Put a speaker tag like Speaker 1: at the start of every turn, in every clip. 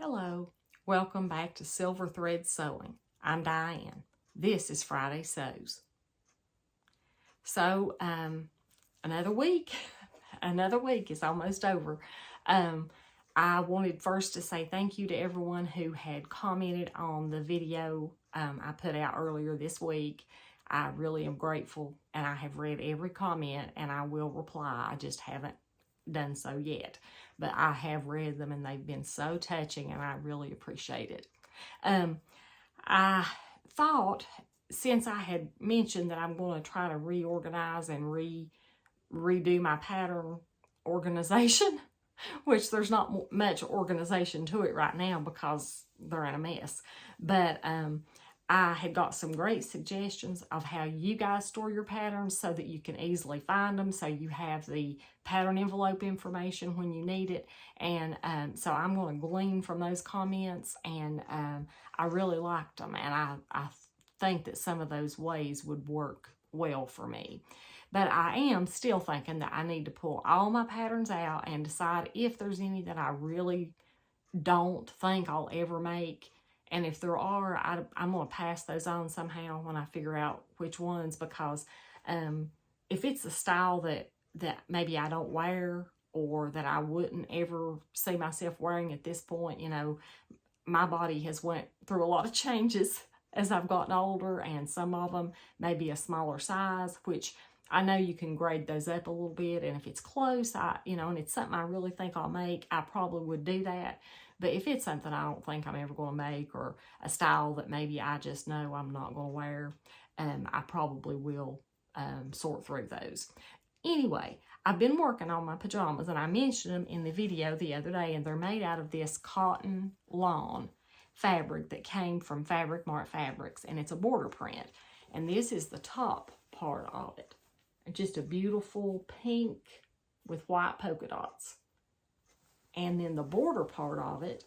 Speaker 1: Hello, welcome back to Silver Thread Sewing. I'm Diane. This is Friday Sews. So, another week is almost over. I wanted first to say thank you to everyone who had commented on the video I put out earlier this week. I really am grateful, and I have read every comment, and I will reply. I just haven't done so yet, but I have read them and they've been so touching, and I really appreciate it. I thought, since I had mentioned that I'm going to try to reorganize and redo my pattern organization, which there's not much organization to it right now because they're in a mess, but I had got some great suggestions of how you guys store your patterns so that you can easily find them, so you have the pattern envelope information when you need it. And so I'm going to glean from those comments, and I really liked them, and I think that some of those ways would work well for me. But I am still thinking that I need to pull all my patterns out and decide if there's any that I really don't think I'll ever make. And if there are, I'm going to pass those on somehow when I figure out which ones, because if it's a style that maybe I don't wear, or that I wouldn't ever see myself wearing at this point, you know, my body has went through a lot of changes as I've gotten older, and some of them may be a smaller size, which I know you can grade those up a little bit, and if it's close, and it's something I really think I'll make, I probably would do that. But if it's something I don't think I'm ever going to make, or a style that maybe I just know I'm not going to wear, I probably will sort through those. Anyway, I've been working on my pajamas, and I mentioned them in the video the other day, and they're made out of this cotton lawn fabric that came from Fabric Mart Fabrics, and it's a border print. And this is the top part of it. Just a beautiful pink with white polka dots. And then the border part of it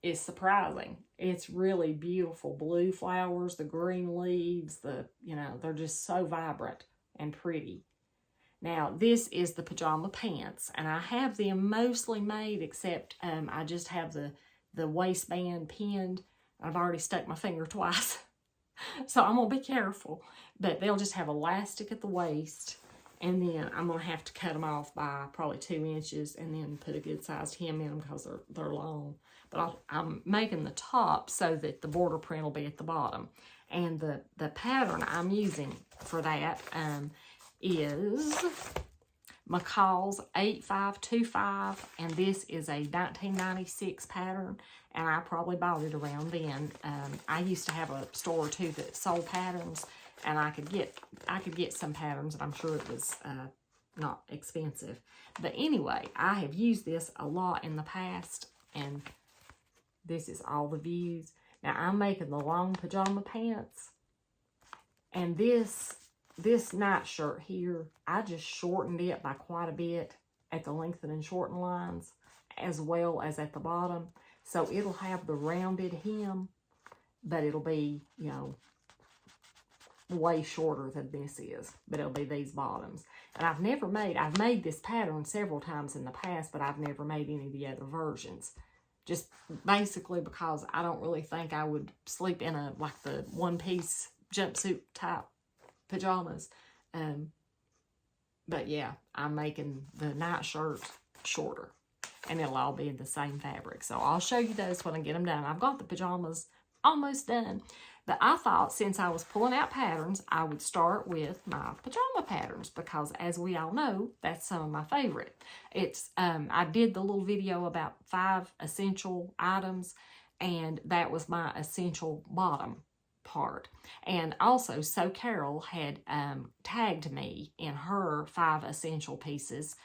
Speaker 1: is surprising. It's really beautiful blue flowers, the green leaves, they're just so vibrant and pretty. Now, this is the pajama pants, and I have them mostly made, except I just have the waistband pinned. I've already stuck my finger twice, so I'm going to be careful. But they'll just have elastic at the waist, and then I'm going to have to cut them off by probably 2 inches, and then put a good-sized hem in them because they're long. But I'm making the top so that the border print will be at the bottom. And the pattern I'm using for that is McCall's 8525, and this is a 1996 pattern, and I probably bought it around then. I used to have a store or two that sold patterns, and I could get some patterns, and I'm sure it was not expensive. But anyway, I have used this a lot in the past, and this is all the views. Now, I'm making the long pajama pants, and this night shirt here, I just shortened it by quite a bit at the lengthen and shorten lines, as well as at the bottom. So it'll have the rounded hem, but it'll be, way shorter than this is, but it'll be these bottoms. And I've made this pattern several times in the past, but I've never made any of the other versions. Just basically because I don't really think I would sleep in like the one-piece jumpsuit type pajamas. But yeah, I'm making the night shirt shorter, and it'll all be in the same fabric. So I'll show you those when I get them done. I've got the pajamas almost done, but I thought since I was pulling out patterns, I would start with my pajama patterns, because as we all know, that's some of my favorite. It's I did the little video about 5 essential items, and that was my essential bottom part. And also, So Carol had tagged me in her 5 essential pieces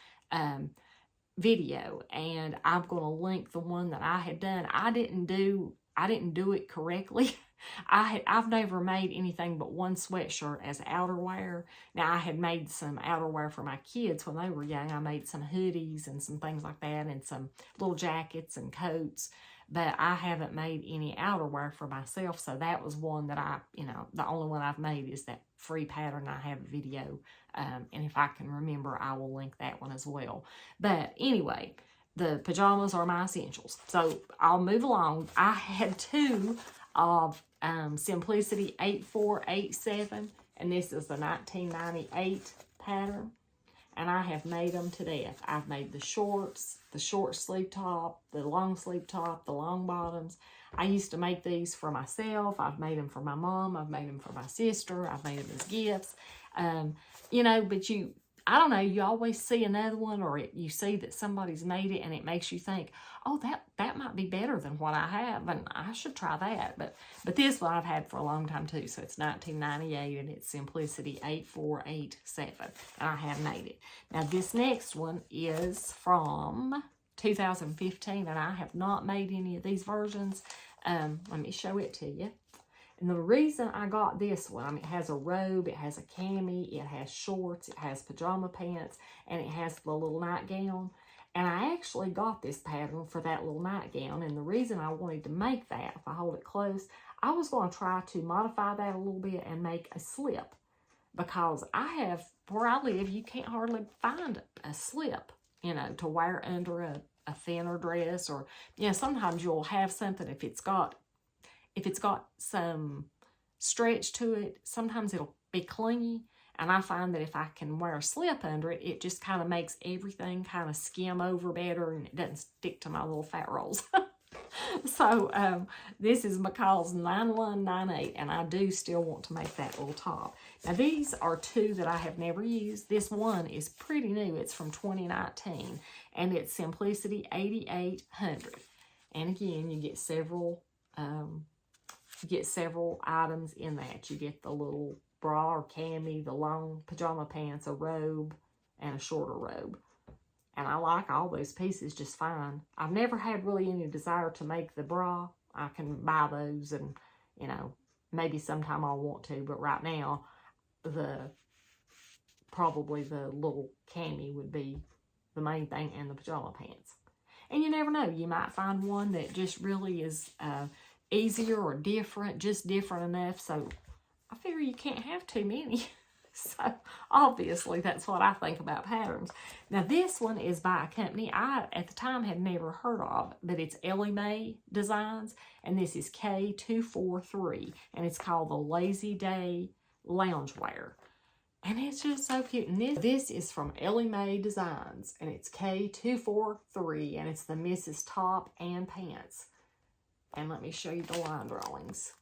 Speaker 1: video, and I'm going to link the one that I had done. I didn't do it correctly. I've never made anything but one sweatshirt as outerwear. Now, I had made some outerwear for my kids when they were young. I made some hoodies and some things like that, and some little jackets and coats, but I haven't made any outerwear for myself. So that was one that the only one I've made is that free pattern. I have a video, and if I can remember, I will link that one as well. But anyway, the pajamas are my essentials. So I'll move along. I had two of Simplicity 8487, and this is the 1998 pattern. And I have made them to death. I've made the shorts, the short sleeve top, the long sleeve top, the long bottoms. I used to make these for myself. I've made them for my mom. I've made them for my sister. I've made them as gifts. You know, but I don't know, you always see another one, or you see that somebody's made it and it makes you think, oh, that might be better than what I have, and I should try that. But this one I've had for a long time too. So it's 1998 and it's Simplicity 8487, and I have made it. Now this next one is from 2015, and I have not made any of these versions. Let me show it to you. And the reason I got this one, I mean, it has a robe, it has a cami, it has shorts, it has pajama pants, and it has the little nightgown. And I actually got this pattern for that little nightgown. And the reason I wanted to make that, if I hold it close, I was going to try to modify that a little bit and make a slip. Because I have, where I live, you can't hardly find a slip, you know, to wear under a thinner dress. Or, you know, sometimes you'll have something, if it's got some stretch to it, sometimes it'll be clingy. And I find that if I can wear a slip under it, it just kind of makes everything kind of skim over better, and it doesn't stick to my little fat rolls. So this is McCall's 9198, and I do still want to make that little top. Now these are two that I have never used. This one is pretty new. It's from 2019, and it's Simplicity 8800. And again, you get several items in that. You get the little bra or cami, the long pajama pants, a robe, and a shorter robe. And I like all those pieces just fine. I've never had really any desire to make the bra. I can buy those, and, you know, maybe sometime I'll want to, but right now, probably the little cami would be the main thing, and the pajama pants. And you never know, you might find one that just really is easier or different, just different enough. So I figure you can't have too many. So obviously that's what I think about patterns. Now this one is by a company I at the time had never heard of, but it's Ellie Mae Designs, and this is K243, and it's called the Lazy Day Loungewear. And it's just so cute. And this is from Ellie Mae Designs, and it's K243, and it's the Mrs. Top and Pants. And let me show you the line drawings.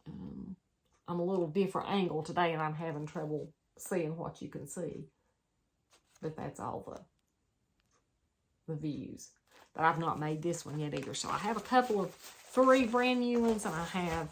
Speaker 1: I'm a little different angle today, and I'm having trouble seeing what you can see. But that's all the views. But I've not made this one yet either. So I have a couple of 3 brand new ones, and I have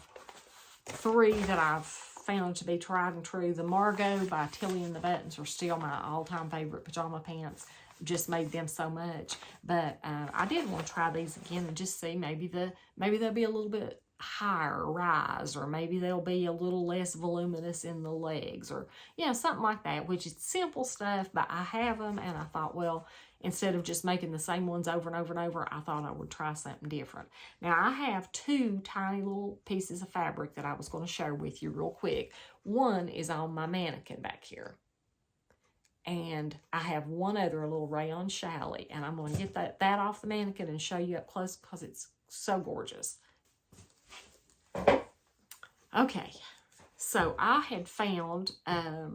Speaker 1: 3 that I've found to be tried and true. The Margot by Tilly and the Buttons are still my all-time favorite pajama pants. Just made them so much. But I did want to try these again and just see maybe they'll be a little bit higher rise, or maybe they'll be a little less voluminous in the legs, or, you know, something like that, which is simple stuff, but I have them, and I thought, well, instead of just making the same ones over and over and over, I thought I would try something different. Now, I have 2 tiny little pieces of fabric that I was going to share with you real quick. One is on my mannequin back here, and I have one other, a little rayon challis, and I'm going to get that off the mannequin and show you up close because it's so gorgeous. Okay, so I had found, I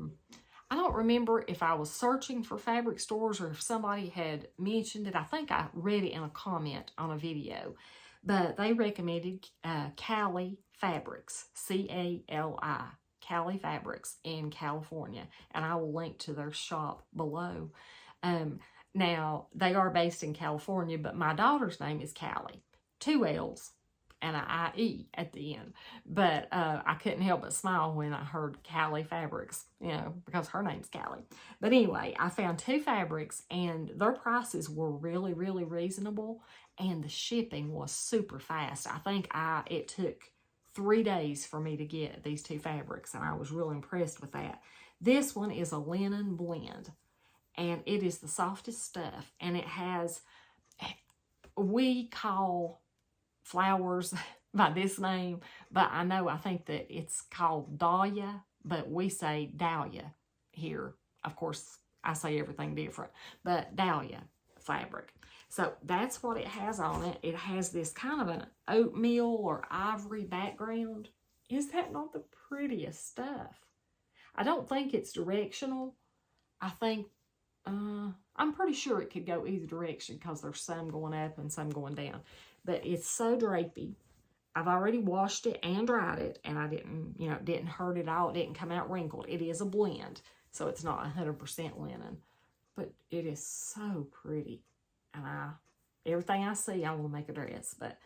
Speaker 1: don't remember if I was searching for fabric stores or if somebody had mentioned it. I think I read it in a comment on a video, but they recommended Cali Fabrics, C-A-L-I, Cali Fabrics in California, and I will link to their shop below. Now, they are based in California, but my daughter's name is Cali, 2 L's. And an I-E at the end. But I couldn't help but smile when I heard Cali Fabrics, you know, because her name's Cali. But anyway, I found 2 fabrics, and their prices were really, really reasonable, and the shipping was super fast. I think it took 3 days for me to get these 2 fabrics, and I was really impressed with that. This one is a linen blend, and it is the softest stuff, and it has, we call flowers by this name, but I think that it's called dahlia, but we say dahlia here. Of course, I say everything different, but dahlia fabric. So that's what it has on it. It has this kind of an oatmeal or ivory background. Is that not the prettiest stuff? I don't think it's directional. I think, I'm pretty sure it could go either direction because there's some going up and some going down. But it's so drapey. I've already washed it and dried it, and I didn't, you know, it didn't hurt at all. It didn't come out wrinkled. It is a blend, so it's not 100% linen. But it is so pretty. And everything I see, I want to make a dress. But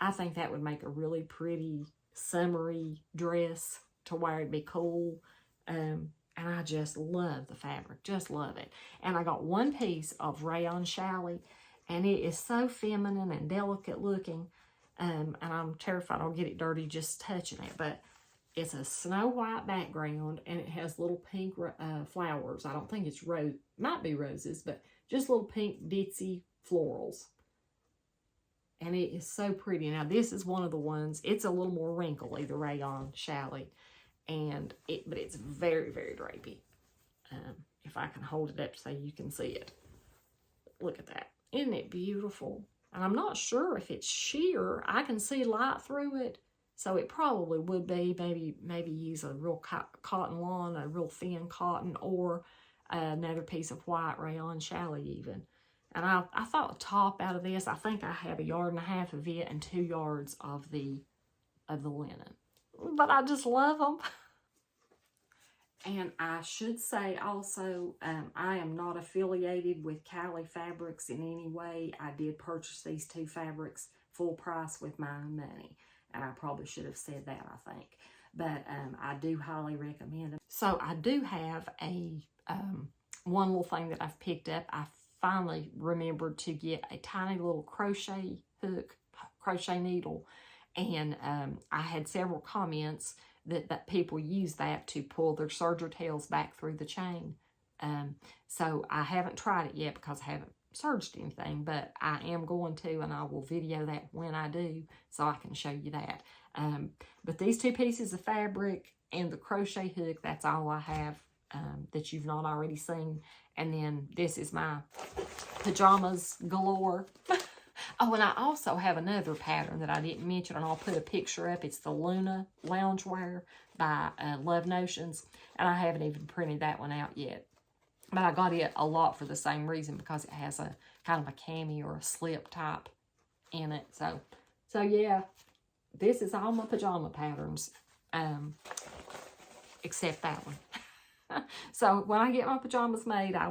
Speaker 1: I think that would make a really pretty, summery dress to wear. It'd be cool. And I just love the fabric. Just love it. And I got one piece of rayon challis, and it is so feminine and delicate looking. And I'm terrified I'll get it dirty just touching it. But it's a snow white background, and it has little pink flowers. I don't think it's rose, might be roses, but just little pink ditzy florals. And it is so pretty. Now, this is one of the ones, it's a little more wrinkly, the rayon challis. But it's very, very drapey. If I can hold it up so you can see it. Look at that. Isn't it beautiful? And I'm not sure if it's sheer. I can see light through it. So it probably would be, maybe use a real cotton lawn, a real thin cotton, or another piece of white rayon challis even. And I thought top out of this, I think I have 1.5 yards of it and 2 yards of the linen. But I just love them. And I should say also, I am not affiliated with Cali Fabrics in any way. I did purchase these 2 fabrics full price with my own money. And I probably should have said that, I think. But I do highly recommend them. So I do have a one little thing that I've picked up. I finally remembered to get a tiny little crochet hook, crochet needle. And I had several comments that people use that to pull their serger tails back through the chain. So I haven't tried it yet because I haven't serged anything, but I am going to, and I will video that when I do so I can show you that. But these 2 pieces of fabric and the crochet hook, that's all I have that you've not already seen. And then this is my pajamas galore. Oh, and I also have another pattern that I didn't mention, and I'll put a picture up. It's the Luna Loungewear by Love Notions, and I haven't even printed that one out yet. But I got it a lot for the same reason, because it has a kind of a cami or a slip type in it. So yeah, this is all my pajama patterns, except that one. So when I get my pajamas made, I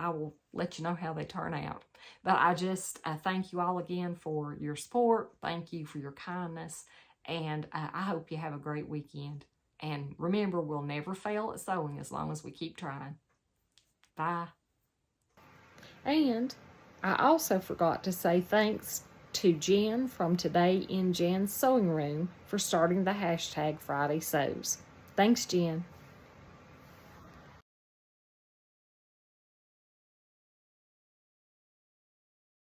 Speaker 1: will let you know how they turn out. But I just thank you all again for your support. Thank you for your kindness. And I hope you have a great weekend. And remember, we'll never fail at sewing as long as we keep trying. Bye. And I also forgot to say thanks to Jen from Today in Jen's Sewing Room for starting the hashtag Friday Sews. Thanks, Jen.